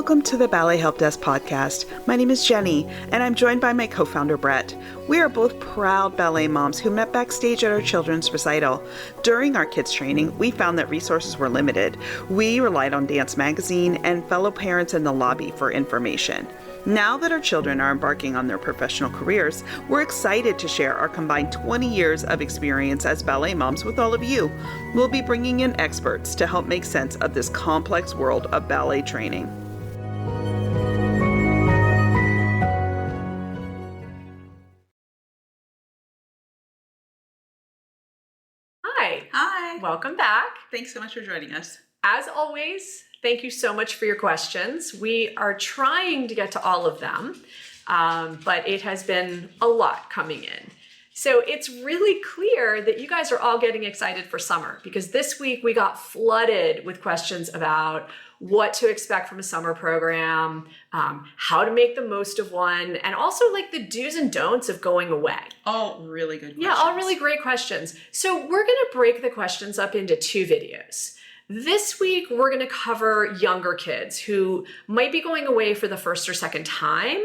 Welcome to the Ballet Help Desk podcast. My name is Jenny, and I'm joined by my co-founder, Brett. We are both proud ballet moms who met backstage at our children's recital. During our kids' training, we found that resources were limited. We relied on Dance Magazine and fellow parents in the lobby for information. Now that our children are embarking on their professional careers, we're excited to share our combined 20 years of experience as ballet moms with all of you. We'll be bringing in experts to help make sense of this complex world of ballet training. Hi. Welcome back. Thanks so much for joining us. As always, thank you so much for your questions. We are trying to get to all of them, but it has been a lot coming in. So it's really clear that you guys are all getting excited for summer because this week we got flooded with questions about what to expect from a summer program, how to make the most of one, and also like the do's and don'ts of going away. All really good questions. Yeah, all really great questions. So we're gonna break the questions up into two videos. This week, we're gonna cover younger kids who might be going away for the first or second time,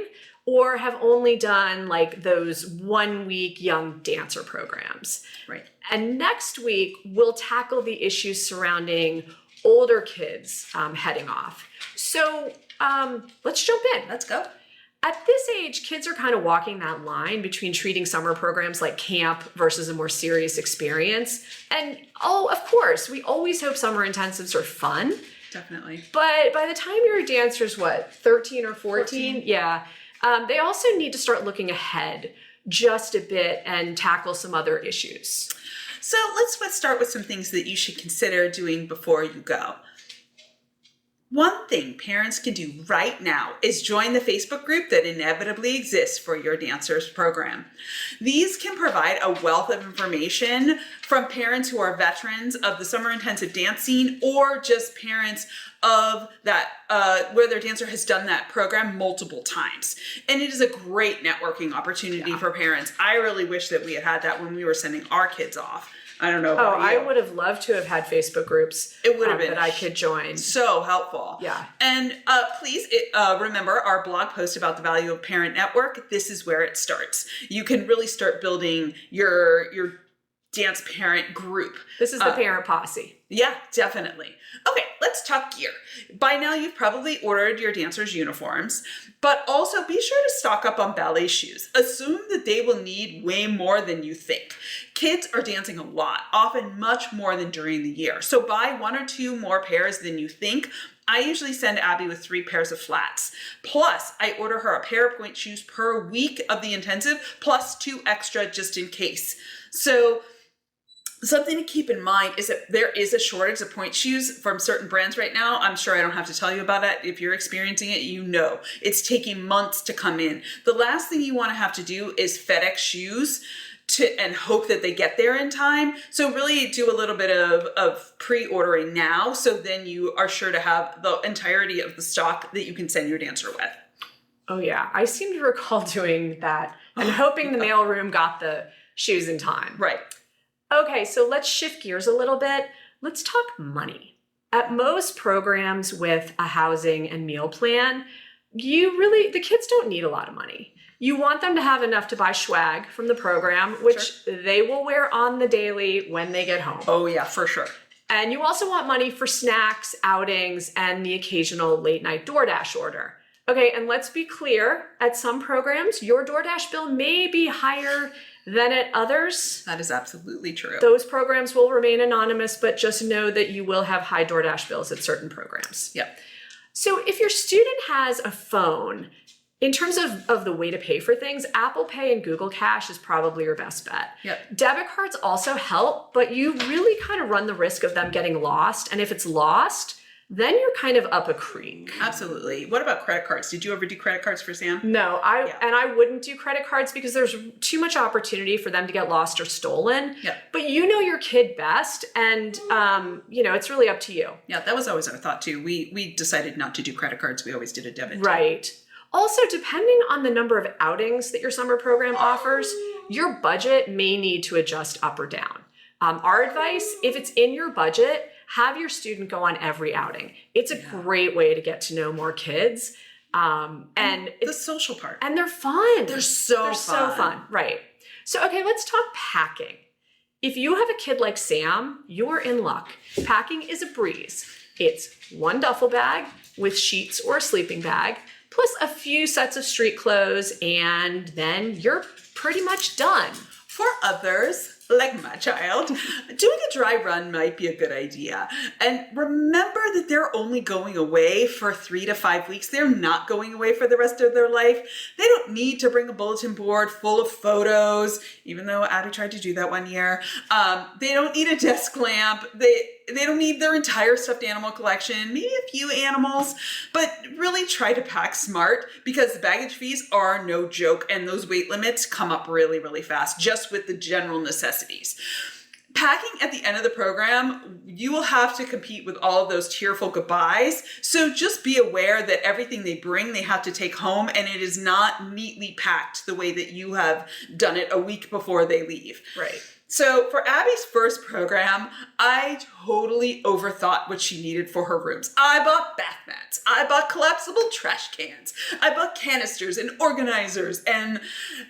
or have only done like those 1 week young dancer programs. Right. And next week, we'll tackle the issues surrounding older kids heading off. So let's jump in. Let's go. At this age, kids are kind of walking that line between treating summer programs like camp versus a more serious experience. And of course, we always hope summer intensives are fun. Definitely. But by the time your dancer's 13 or 14? Yeah. They also need to start looking ahead just a bit and tackle some other issues. So let's start with some things that you should consider doing before you go. One thing parents can do right now is join the Facebook group that inevitably exists for your dancer's program. These can provide a wealth of information from parents who are veterans of the summer intensive dance scene or just parents of that where their dancer has done that program multiple times. And it is a great networking opportunity for parents. I really wish that we had that when we were sending our kids off. I don't know about you. I would have loved to have had Facebook groups it would have been that I could join. So helpful. Yeah. And please remember our blog post about the value of parent network. This is where it starts. You can really start building your dance parent group. This is the parent posse. Yeah, definitely. Okay, let's talk gear. By now, you've probably ordered your dancers' uniforms, but also be sure to stock up on ballet shoes. Assume that they will need way more than you think. Kids are dancing a lot, often much more than during the year. So buy 1 or 2 more pairs than you think. I usually send Abby with 3 pairs of flats. Plus, I order her a pair of point shoes per week of the intensive, plus 2 extra just in case. So something to keep in mind is that there is a shortage of point shoes from certain brands right now. I'm sure I don't have to tell you about it. If you're experiencing it, you know. It's taking months to come in. The last thing you want to have to do is FedEx shoes and hope that they get there in time. So really do a little bit of pre-ordering now, so then you are sure to have the entirety of the stock that you can send your dancer with. Oh yeah, I seem to recall doing that and hoping the mailroom got the shoes in time. Right. Okay, so let's shift gears a little bit. Let's talk money. At most programs with a housing and meal plan, the kids don't need a lot of money. You want them to have enough to buy swag from the program, which they will wear on the daily when they get home. Oh yeah, for sure. And you also want money for snacks, outings, and the occasional late night DoorDash order. Okay, and let's be clear, at some programs, your DoorDash bill may be higher than at others. That is absolutely true. Those programs will remain anonymous, but just know that you will have high DoorDash bills at certain programs. Yep. So if your student has a phone, in terms of the way to pay for things, Apple Pay and Google Cash is probably your best bet. Yep. Debit cards also help, but you really kind of run the risk of them getting lost. And if it's lost, then you're kind of up a creek. Absolutely. What about credit cards? Did you ever do credit cards for Sam? No, I wouldn't do credit cards because there's too much opportunity for them to get lost or stolen. Yeah. But you know your kid best, and it's really up to you. Yeah, that was always our thought too. We decided not to do credit cards. We always did a debit. Right. Also, depending on the number of outings that your summer program offers, your budget may need to adjust up or down. Our advice, if it's in your budget, have your student go on every outing. It's a great way to get to know more kids. And the social part. And they're fun. They're so fun. Right. So, okay, let's talk packing. If you have a kid like Sam, you're in luck. Packing is a breeze. It's one duffel bag with sheets or a sleeping bag, plus a few sets of street clothes, and then you're pretty much done. For others, like my child, doing a dry run might be a good idea. And remember that they're only going away for 3 to 5 weeks. They're not going away for the rest of their life. They don't need to bring a bulletin board full of photos, even though Abby tried to do that one year. They don't need a desk lamp. They don't need their entire stuffed animal collection, maybe a few animals, but really try to pack smart because the baggage fees are no joke and those weight limits come up really, really fast just with the general necessities. Packing at the end of the program, you will have to compete with all of those tearful goodbyes. So just be aware that everything they bring, they have to take home, and it is not neatly packed the way that you have done it a week before they leave. Right. So for Abby's first program, I totally overthought what she needed for her rooms. I bought bath mats. I bought collapsible trash cans. I bought canisters and organizers, and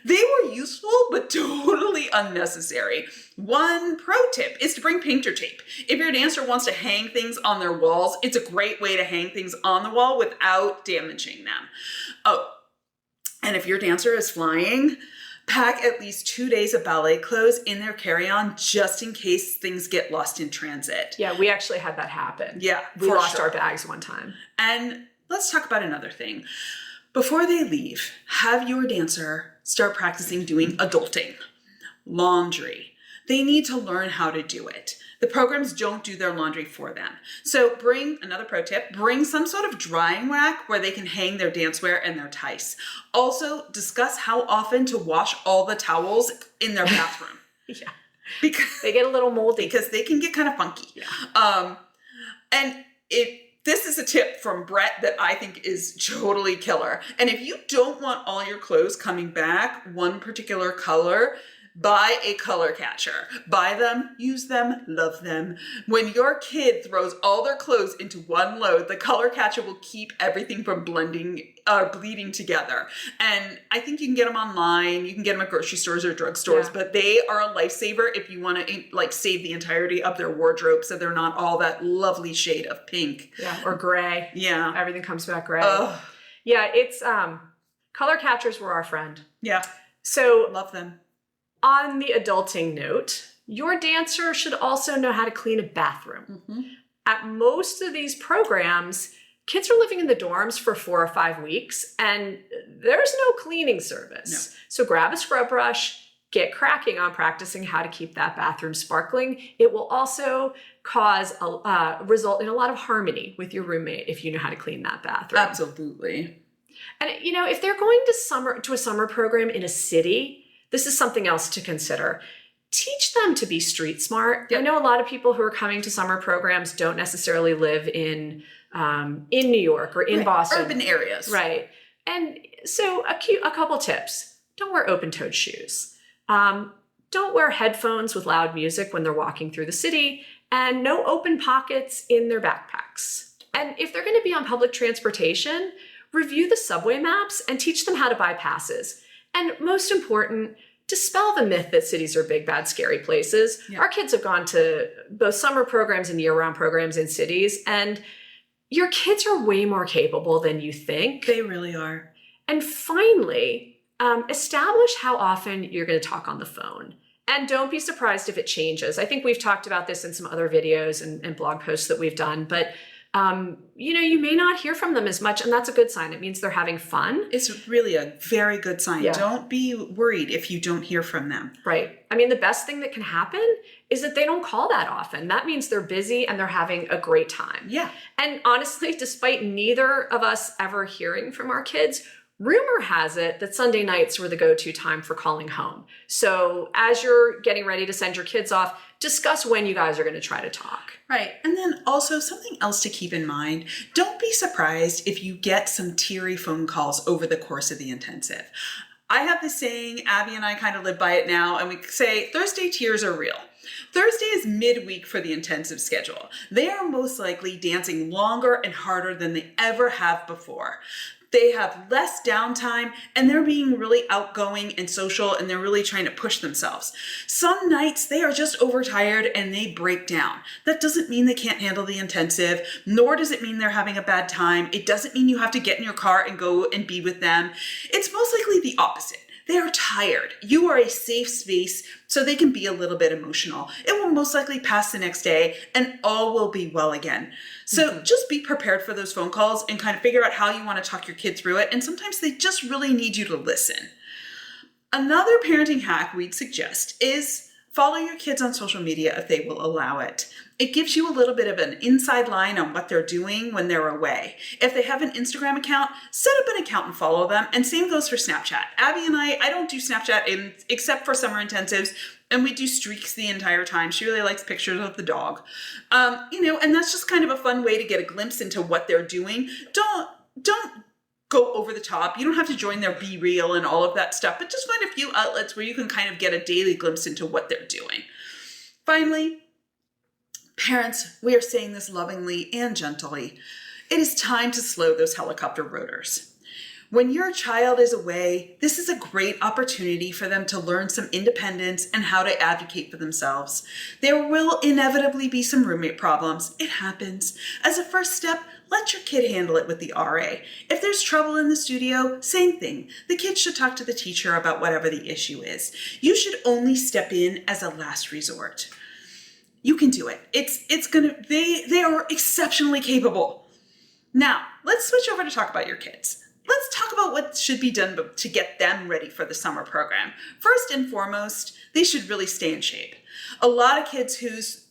they were useful, but totally unnecessary. One pro tip is to bring painter tape. If your dancer wants to hang things on their walls, it's a great way to hang things on the wall without damaging them. Oh, and if your dancer is flying, pack at least 2 days of ballet clothes in their carry-on just in case things get lost in transit. Yeah, we actually had that happen. Yeah, we lost our bags one time. And let's talk about another thing. Before they leave, have your dancer start practicing doing adulting, laundry. They need to learn how to do it. The programs don't do their laundry for them. So another pro tip, bring some sort of drying rack where they can hang their dancewear and their tights. Also, discuss how often to wash all the towels in their bathroom. Yeah. Because they get a little moldy. Because they can get kind of funky. Yeah. This is a tip from Brett that I think is totally killer. And if you don't want all your clothes coming back one particular color, buy a color catcher. Buy them, use them, love them. When your kid throws all their clothes into one load, the color catcher will keep everything from bleeding together. And I think you can get them online. You can get them at grocery stores or drugstores, but they are a lifesaver if you want to save the entirety of their wardrobe so they're not all that lovely shade of pink. Yeah, or gray. Yeah. Everything comes back gray. Yeah, it's color catchers were our friend. Yeah. So love them. On the adulting note, your dancer should also know how to clean a bathroom. Mm-hmm. At most of these programs, kids are living in the dorms for 4 or 5 weeks, and there's no cleaning service. No. So grab a scrub brush, get cracking on practicing how to keep that bathroom sparkling. It will also result in a lot of harmony with your roommate if you know how to clean that bathroom. Absolutely. And if they're going to a summer program in a city, this is something else to consider. Teach them to be street smart. Yep. I know a lot of people who are coming to summer programs don't necessarily live in New York or in Boston. Urban areas. Right. And so a couple tips. Don't wear open-toed shoes. Don't wear headphones with loud music when they're walking through the city, and no open pockets in their backpacks. And if they're going to be on public transportation, review the subway maps and teach them how to buy passes. And most important, dispel the myth that cities are big, bad, scary places. Yeah. Our kids have gone to both summer programs and year-round programs in cities, and your kids are way more capable than you think. They really are. And finally, establish how often you're going to talk on the phone. And don't be surprised if it changes. I think we've talked about this in some other videos and blog posts that we've done, but you may not hear from them as much, and that's a good sign. It means they're having fun. It's really a very good sign. Yeah. Don't be worried if you don't hear from them. Right. I mean, the best thing that can happen is that they don't call that often. That means they're busy and they're having a great time. Yeah. And honestly, despite neither of us ever hearing from our kids, rumor has it that Sunday nights were the go-to time for calling home. So as you're getting ready to send your kids off, discuss when you guys are going to try to talk. Right. And then also something else to keep in mind, don't be surprised if you get some teary phone calls over the course of the intensive. I have this saying, Abby and I kind of live by it now, and we say Thursday tears are real. Thursday is midweek for the intensive schedule. They are most likely dancing longer and harder than they ever have before. They have less downtime, and they're being really outgoing and social, and they're really trying to push themselves. Some nights they are just overtired and they break down. That doesn't mean they can't handle the intensive, nor does it mean they're having a bad time. It doesn't mean you have to get in your car and go and be with them. It's most likely the opposite. They are tired. You are a safe space so they can be a little bit emotional. It will most likely pass the next day and all will be well again. So just be prepared for those phone calls and kind of figure out how you want to talk your kid through it. And sometimes they just really need you to listen. Another parenting hack we'd suggest is follow your kids on social media if they will allow it. It gives you a little bit of an inside line on what they're doing when they're away. If they have an Instagram account, set up an account and follow them. And same goes for Snapchat. Abby and I don't do Snapchat except for summer intensives, and we do streaks the entire time. She really likes pictures of the dog. And that's just kind of a fun way to get a glimpse into what they're doing. Don't go over the top. You don't have to join their Be Real and all of that stuff, but just find a few outlets where you can kind of get a daily glimpse into what they're doing. Finally, parents, we are saying this lovingly and gently. It is time to slow those helicopter rotors. When your child is away, this is a great opportunity for them to learn some independence and how to advocate for themselves. There will inevitably be some roommate problems. It happens. As a first step, let your kid handle it with the RA. If there's trouble in the studio, same thing. The kid should talk to the teacher about whatever the issue is. You should only step in as a last resort. You can do it. They are exceptionally capable. Now, let's switch over to talk about your kids. Let's talk about what should be done to get them ready for the summer program. First and foremost, they should really stay in shape. A lot of kids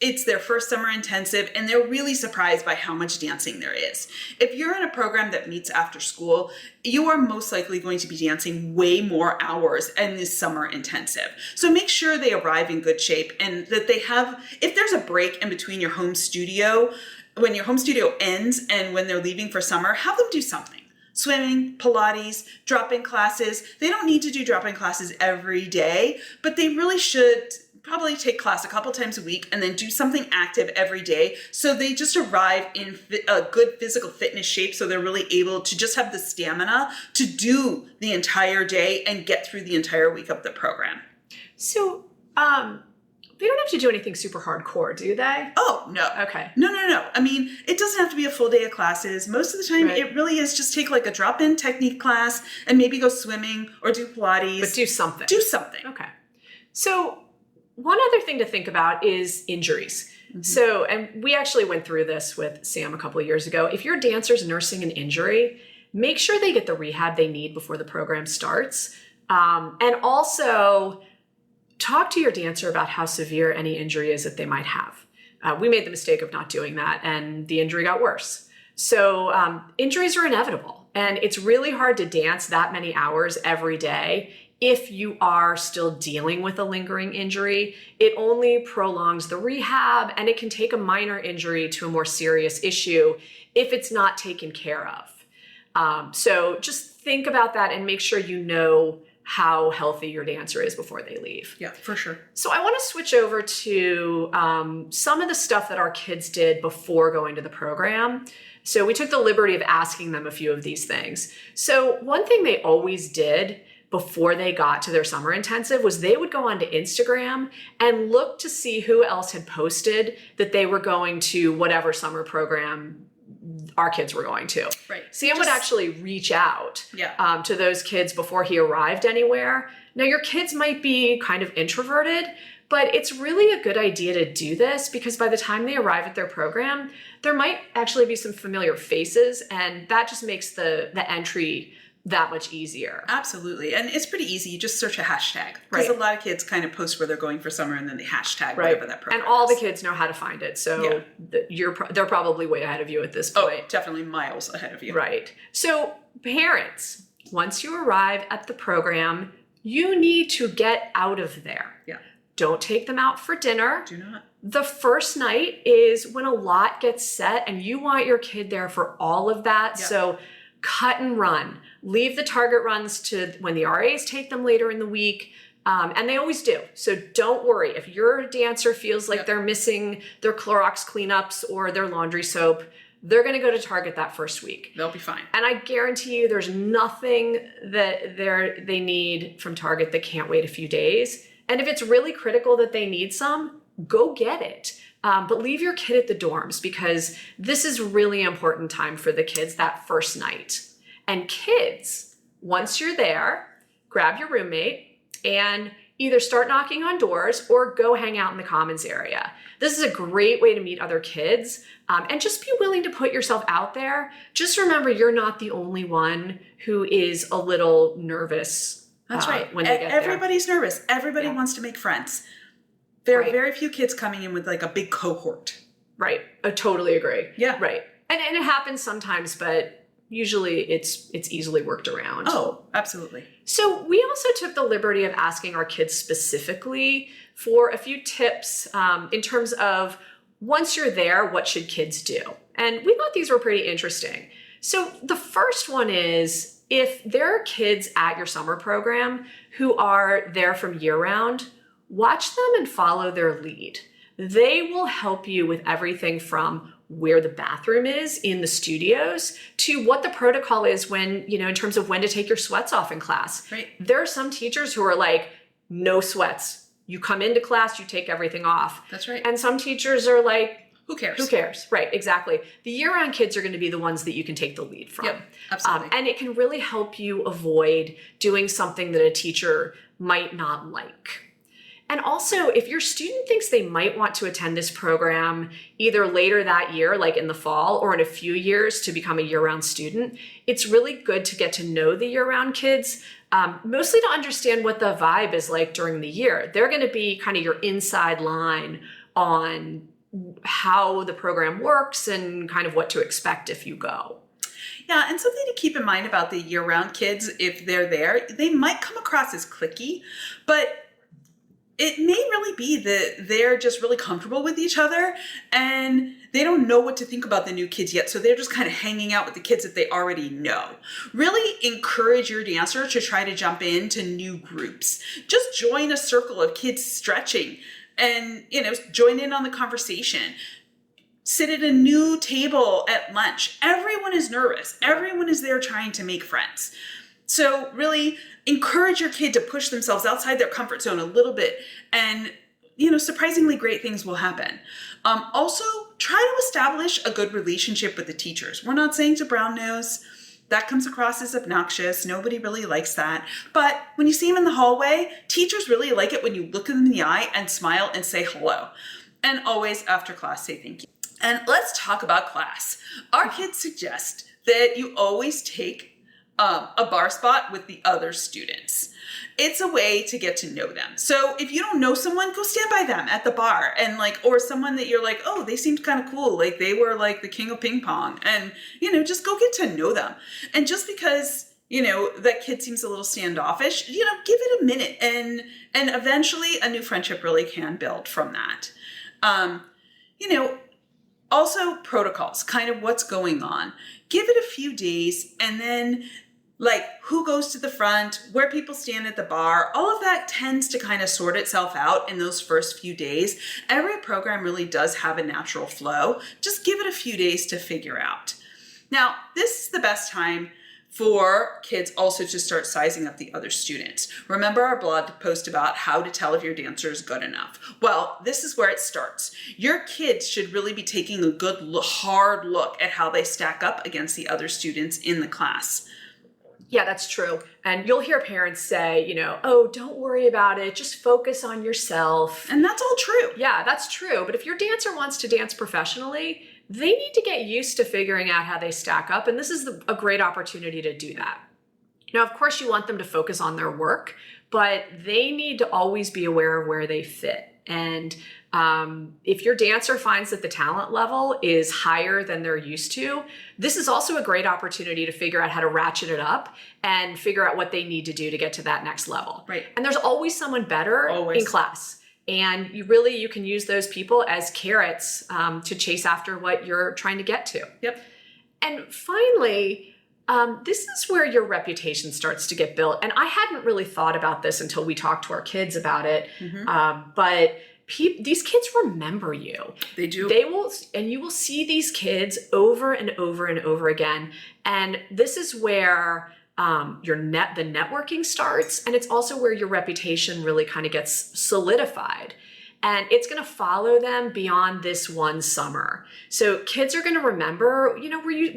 it's their first summer intensive and they're really surprised by how much dancing there is. If you're in a program that meets after school, you are most likely going to be dancing way more hours in this summer intensive. So make sure they arrive in good shape and that if there's a break in between your home studio, when your home studio ends and when they're leaving for summer, have them do something. Swimming, Pilates, drop-in classes. They don't need to do drop-in classes every day, but they really should probably take class a couple times a week and then do something active every day. So they just arrive in a good physical fitness shape. So they're really able to just have the stamina to do the entire day and get through the entire week of the program. So, they don't have to do anything super hardcore, do they? Oh, no. Okay. No. I mean, it doesn't have to be a full day of classes. Most of the time, It really is just take like a drop-in technique class and maybe go swimming or do Pilates. But do something. Do something. Okay. So one other thing to think about is injuries. Mm-hmm. So, and we actually went through this with Sam a couple of years ago. If your dancer's nursing an injury, make sure they get the rehab they need before the program starts. And also talk to your dancer about how severe any injury is that they might have. We made the mistake of not doing that, and the injury got worse. So injuries are inevitable, and it's really hard to dance that many hours every day if you are still dealing with a lingering injury. It only prolongs the rehab, and it can take a minor injury to a more serious issue if it's not taken care of. So just think about that and make sure you know how healthy your dancer is before they leave. Yeah, for sure. So I want to switch over to some of the stuff that our kids did before going to the program. So we took the liberty of asking them a few of these things. So one thing they always did before they got to their summer intensive was they would go onto Instagram and look to see who else had posted that they were going to whatever summer program our kids were going to. Right. Sam would actually reach out to those kids before he arrived anywhere. Now, your kids might be kind of introverted, but it's really a good idea to do this because by the time they arrive at their program, there might actually be some familiar faces, and that just makes the entry that much easier. Absolutely. And it's pretty easy. You just search a hashtag. Because a lot of kids kind of post where they're going for summer and then they hashtag whatever that program And all is. the kids know how to find it. So they're probably way ahead of you at this point. Oh, definitely miles ahead of you. Right. So parents, once you arrive at the program, you need to get out of there. Yeah. Don't take them out for dinner. Do not. The first night is when a lot gets set and you want your kid there for all of that. Yeah. So cut and run. Leave the target runs to when the RAs take them later in the week. And they always do. So don't worry. If your dancer feels like they're missing their Clorox cleanups or their laundry soap, they're going to go to Target that first week. They'll be fine. And I guarantee you there's nothing that they need from Target that can't wait a few days. And if it's really critical that they need some, go get it. But leave your kid at the dorms because this is really important time for the kids that first night. And kids, once you're there, grab your roommate and either start knocking on doors or go hang out in the commons area. This is a great way to meet other kids and just be willing to put yourself out there. Just remember, you're not the only one who is a little nervous. That's right. When they get there. Everybody's nervous. Everybody wants to make friends. There are very few kids coming in with like a big cohort. Right. I totally agree. Yeah. Right. And it happens sometimes, but usually it's easily worked around. Oh, absolutely. So we also took the liberty of asking our kids specifically for a few tips in terms of once you're there, what should kids do? And we thought these were pretty interesting. So the first one is if there are kids at your summer program who are there from year round, watch them and follow their lead. They will help you with everything from where the bathroom is in the studios to what the protocol is when, in terms of when to take your sweats off in class. Right. There are some teachers who are like, no sweats. You come into class, you take everything off. That's right. And some teachers are like, who cares? Who cares? Right, exactly. The year-round kids are going to be the ones that you can take the lead from. Yep, absolutely. And it can really help you avoid doing something that a teacher might not like. And also, if your student thinks they might want to attend this program either later that year, like in the fall, or in a few years to become a year-round student, it's really good to get to know the year-round kids, mostly to understand what the vibe is like during the year. They're going to be kind of your inside line on how the program works and kind of what to expect if you go. Yeah, and something to keep in mind about the year-round kids, if they're there, they might come across as cliquey, but it may really be that they're just really comfortable with each other and they don't know what to think about the new kids yet. So they're just kind of hanging out with the kids that they already know. Really encourage your dancer to try to jump into new groups. Just join a circle of kids stretching and, join in on the conversation. Sit at a new table at lunch. Everyone is nervous. Everyone is there trying to make friends. So really encourage your kid to push themselves outside their comfort zone a little bit and, surprisingly great things will happen. Also, try to establish a good relationship with the teachers. We're not saying to brown nose. That comes across as obnoxious. Nobody really likes that. But when you see them in the hallway, teachers really like it when you look them in the eye and smile and say hello. And always after class, say thank you. And let's talk about class. Our kids suggest that you always take a bar spot with the other students. It's a way to get to know them. So if you don't know someone, go stand by them at the bar and or someone that you're like, oh, they seemed kind of cool. Like they were like the king of ping pong and, just go get to know them. And just because, that kid seems a little standoffish, give it a minute and eventually a new friendship really can build from that. Also protocols, kind of what's going on. Give it a few days and then who goes to the front, where people stand at the bar, all of that tends to kind of sort itself out in those first few days. Every program really does have a natural flow. Just give it a few days to figure out. Now, this is the best time for kids also to start sizing up the other students. Remember our blog post about how to tell if your dancer is good enough? Well, this is where it starts. Your kids should really be taking a good, hard look at how they stack up against the other students in the class. Yeah, that's true. And you'll hear parents say, oh, don't worry about it. Just focus on yourself. And that's all true. Yeah, that's true. But if your dancer wants to dance professionally, they need to get used to figuring out how they stack up. And this is a great opportunity to do that. Now, of course, you want them to focus on their work, but they need to always be aware of where they fit. And if your dancer finds that the talent level is higher than they're used to, this is also a great opportunity to figure out how to ratchet it up and figure out what they need to do to get to that next level. Right. And there's always someone better in class. And you can use those people as carrots to chase after what you're trying to get to. Yep. And finally, this is where your reputation starts to get built. And I hadn't really thought about this until we talked to our kids about it. But these kids remember you. They do. They will, and you will see these kids over and over and over again. And this is where the networking starts, and it's also where your reputation really kind of gets solidified. And it's going to follow them beyond this one summer. So kids are going to remember,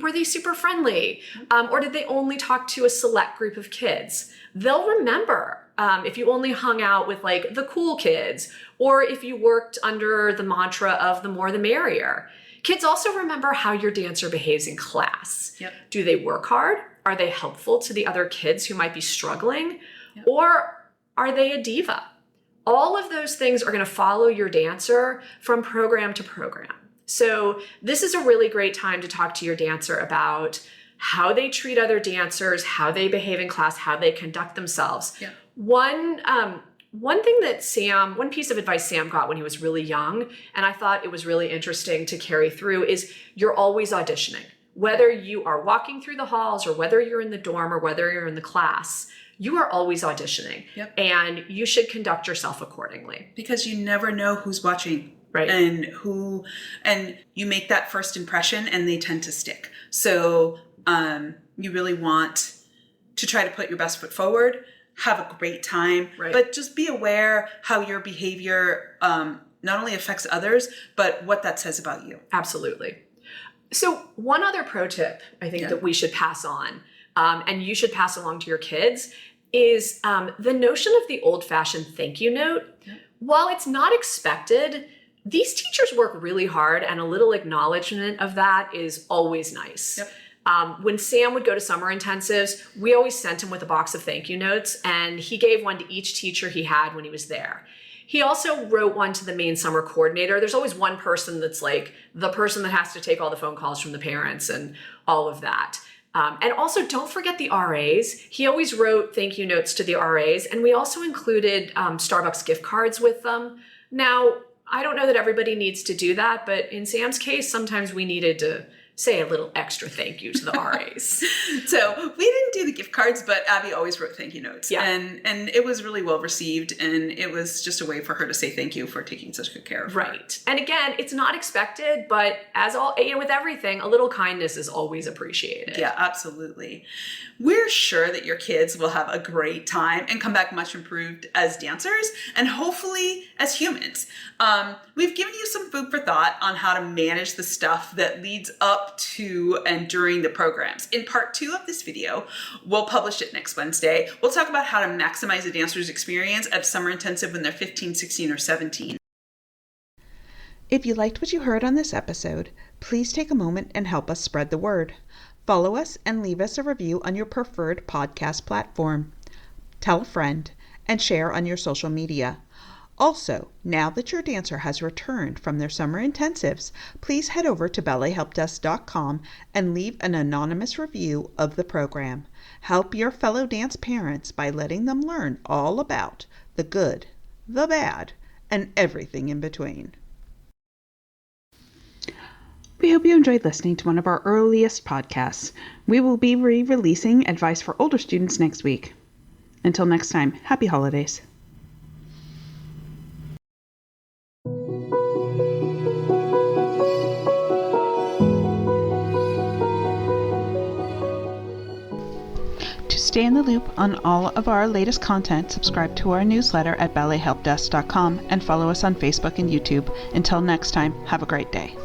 were they super friendly? Or did they only talk to a select group of kids? They'll remember if you only hung out with like the cool kids, or if you worked under the mantra of the more the merrier. Kids also remember how your dancer behaves in class. Yep. Do they work hard? Are they helpful to the other kids who might be struggling? Yep. Or are they a diva? All of those things are going to follow your dancer from program to program. So this is a really great time to talk to your dancer about how they treat other dancers, how they behave in class, how they conduct themselves. Yeah. One piece of advice Sam got when he was really young, and I thought it was really interesting to carry through, is you're always auditioning. Whether you are walking through the halls or whether you're in the dorm or whether you're in the class, you are always auditioning. Yep. And you should conduct yourself accordingly. Because you never know who's watching. Right. And you make that first impression and they tend to stick. So you really want to try to put your best foot forward, have a great time, right. But just be aware how your behavior not only affects others, but what that says about you. Absolutely. So one other pro tip I think that we should pass on, and you should pass along to your kids, is the notion of the old-fashioned thank you note. Yep. While it's not expected, these teachers work really hard, and a little acknowledgement of that is always nice. Yep. When Sam would go to summer intensives, we always sent him with a box of thank you notes, and he gave one to each teacher he had when he was there. He also wrote one to the main summer coordinator. There's always one person that's like the person that has to take all the phone calls from the parents and all of that. And also don't forget the RAs. He always wrote thank you notes to the RAs, and we also included Starbucks gift cards with them. Now, I don't know that everybody needs to do that, but in Sam's case, sometimes we needed to say a little extra thank you to the RAs. So we didn't do the gift cards, but Abby always wrote thank you notes. Yeah. And it was really well received, and it was just a way for her to say thank you for taking such good care of her. Right. And again, it's not expected, but with everything, a little kindness is always appreciated. Yeah, absolutely. We're sure that your kids will have a great time and come back much improved as dancers and hopefully as humans. We've given you some food for thought on how to manage the stuff that leads up to and during the programs. In part 2 of this video, we'll publish it next Wednesday. We'll talk about how to maximize a dancer's experience at summer intensive when they're 15, 16, or 17. If you liked what you heard on this episode, please take a moment and help us spread the word. Follow us and leave us a review on your preferred podcast platform. Tell a friend and share on your social media. Also, now that your dancer has returned from their summer intensives, please head over to ballethelpdesk.com and leave an anonymous review of the program. Help your fellow dance parents by letting them learn all about the good, the bad, and everything in between. We hope you enjoyed listening to one of our earliest podcasts. We will be re-releasing advice for older students next week. Until next time, happy holidays. To stay in the loop on all of our latest content, subscribe to our newsletter at ballethelpdesk.com and follow us on Facebook and YouTube. Until next time, have a great day.